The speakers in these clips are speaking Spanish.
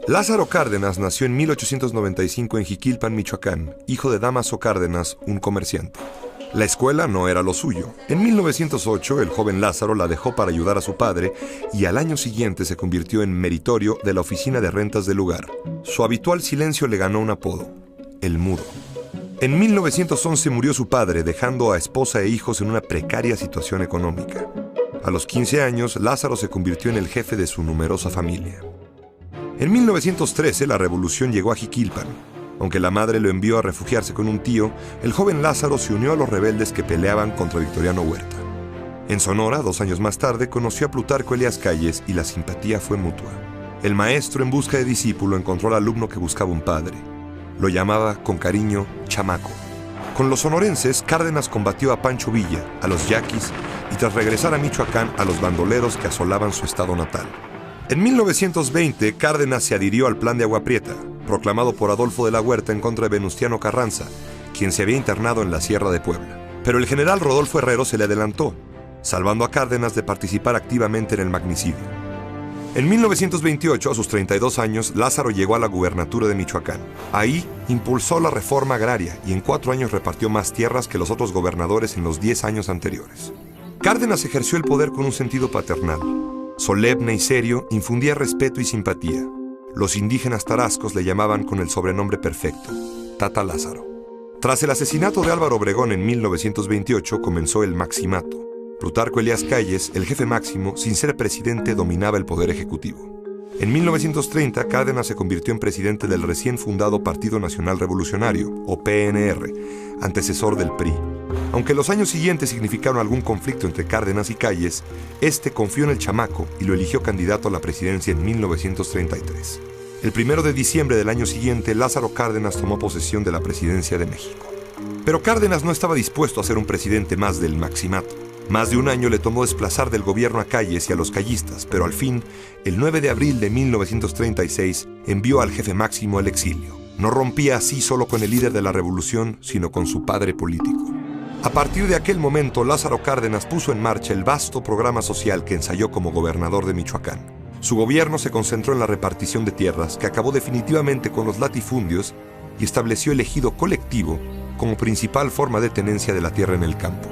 Lázaro Cárdenas nació en 1895 en Jiquilpan, Michoacán, hijo de Dámaso Cárdenas, un comerciante. La escuela no era lo suyo. En 1908, el joven Lázaro la dejó para ayudar a su padre y al año siguiente se convirtió en meritorio de la oficina de rentas del lugar. Su habitual silencio le ganó un apodo: el mudo. En 1911 murió su padre, dejando a esposa e hijos en una precaria situación económica. A los 15 años, Lázaro se convirtió en el jefe de su numerosa familia. En 1913, la revolución llegó a Jiquilpan. Aunque la madre lo envió a refugiarse con un tío, el joven Lázaro se unió a los rebeldes que peleaban contra Victoriano Huerta. En Sonora, 2 años más tarde, conoció a Plutarco Elías Calles y la simpatía fue mutua. El maestro, en busca de discípulo, encontró al alumno que buscaba un padre. Lo llamaba, con cariño, chamaco. Con los sonorenses, Cárdenas combatió a Pancho Villa, a los yaquis, y tras regresar a Michoacán, a los bandoleros que asolaban su estado natal. En 1920, Cárdenas se adhirió al Plan de Agua Prieta, proclamado por Adolfo de la Huerta en contra de Venustiano Carranza, quien se había internado en la Sierra de Puebla. Pero el general Rodolfo Herrero se le adelantó, salvando a Cárdenas de participar activamente en el magnicidio. En 1928, a sus 32 años, Lázaro llegó a la gubernatura de Michoacán. Ahí impulsó la reforma agraria y en 4 años repartió más tierras que los otros gobernadores en los 10 años anteriores. Cárdenas ejerció el poder con un sentido paternal. Solemne y serio, infundía respeto y simpatía. Los indígenas tarascos le llamaban con el sobrenombre perfecto: Tata Lázaro. Tras el asesinato de Álvaro Obregón en 1928, comenzó el maximato. Plutarco Elías Calles, el jefe máximo, sin ser presidente, dominaba el poder ejecutivo. En 1930, Cárdenas se convirtió en presidente del recién fundado Partido Nacional Revolucionario, o PNR, antecesor del PRI. Aunque los años siguientes significaron algún conflicto entre Cárdenas y Calles, este confió en el chamaco y lo eligió candidato a la presidencia en 1933. El 1 de diciembre del año siguiente, Lázaro Cárdenas tomó posesión de la presidencia de México. Pero Cárdenas no estaba dispuesto a ser un presidente más del maximato. Más de un año le tomó desplazar del gobierno a Calles y a los callistas, pero al fin, el 9 de abril de 1936, envió al jefe máximo al exilio. No rompía así solo con el líder de la revolución, sino con su padre político. A partir de aquel momento, Lázaro Cárdenas puso en marcha el vasto programa social que ensayó como gobernador de Michoacán. Su gobierno se concentró en la repartición de tierras, que acabó definitivamente con los latifundios y estableció el ejido colectivo como principal forma de tenencia de la tierra en el campo.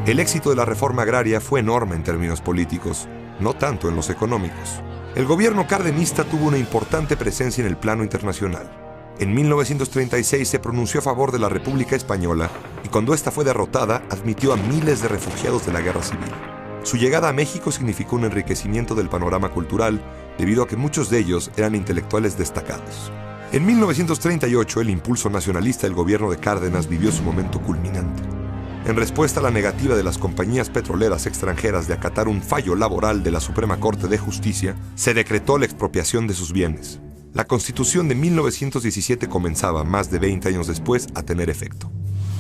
El éxito de la reforma agraria fue enorme en términos políticos, no tanto en los económicos. El gobierno cardenista tuvo una importante presencia en el plano internacional. En 1936 se pronunció a favor de la República Española y cuando ésta fue derrotada, admitió a miles de refugiados de la Guerra Civil. Su llegada a México significó un enriquecimiento del panorama cultural, debido a que muchos de ellos eran intelectuales destacados. En 1938, el impulso nacionalista del gobierno de Cárdenas vivió su momento culminante. En respuesta a la negativa de las compañías petroleras extranjeras de acatar un fallo laboral de la Suprema Corte de Justicia, se decretó la expropiación de sus bienes. La Constitución de 1917 comenzaba, más de 20 años después, a tener efecto.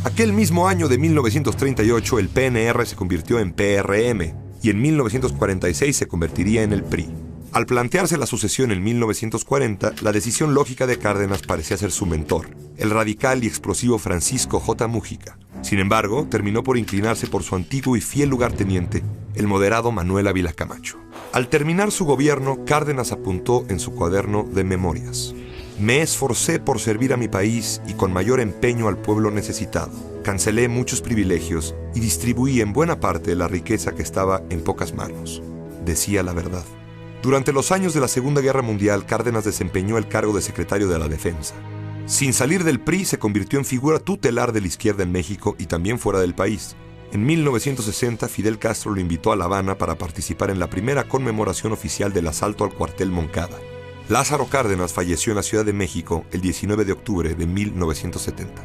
Aquel mismo año de 1938, el PNR se convirtió en PRM y en 1946 se convertiría en el PRI. Al plantearse la sucesión en 1940, la decisión lógica de Cárdenas parecía ser su mentor, el radical y explosivo Francisco J. Mújica. Sin embargo, terminó por inclinarse por su antiguo y fiel lugarteniente, el moderado Manuel Ávila Camacho. Al terminar su gobierno, Cárdenas apuntó en su cuaderno de memorias: me esforcé por servir a mi país y con mayor empeño al pueblo necesitado. Cancelé muchos privilegios y distribuí en buena parte la riqueza que estaba en pocas manos. Decía la verdad. Durante los años de la Segunda Guerra Mundial, Cárdenas desempeñó el cargo de secretario de la Defensa. Sin salir del PRI, se convirtió en figura tutelar de la izquierda en México y también fuera del país. En 1960, Fidel Castro lo invitó a La Habana para participar en la primera conmemoración oficial del asalto al cuartel Moncada. Lázaro Cárdenas falleció en la Ciudad de México el 19 de octubre de 1970.